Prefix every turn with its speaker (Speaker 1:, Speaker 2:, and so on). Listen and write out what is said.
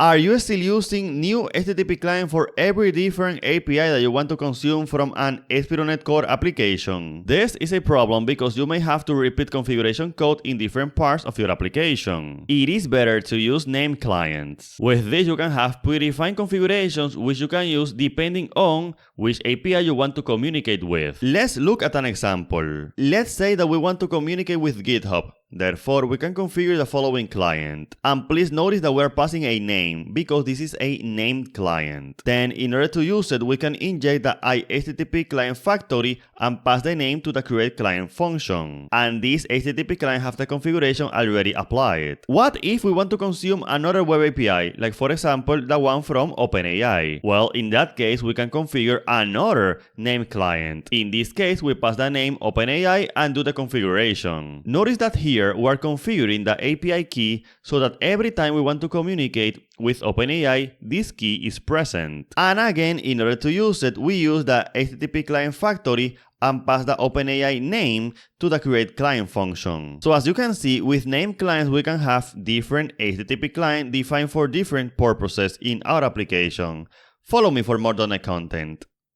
Speaker 1: Are you still using new HTTP client for every different API that you want to consume from an ASP.NET Core application? This is a problem because you may have to repeat configuration code in different parts of your application. It is better to use named clients. With this, you can have predefined configurations which you can use depending on which API you want to communicate with. Let's look at an example. Let's say that we want to communicate with GitHub. Therefore, we can configure the following client. And please notice that we're passing a name because this is a named client. Then, in order to use it, we can inject the HttpClient factory and pass the name to the createClient function. And this HTTP client has the configuration already applied. What if we want to consume another web API, like for example, the one from OpenAI? Well, in that case, we can configure another named client. In this case, we pass the name OpenAI and do the configuration. Notice that here, we are configuring the API key so that every time we want to communicate with OpenAI, this key is present. And again, in order to use it, we use the HttpClient factory and pass the OpenAI name to the createClient function. So as you can see, with named clients, we can have different HTTP clients defined for different purposes in our application. Follow me for more .NET content.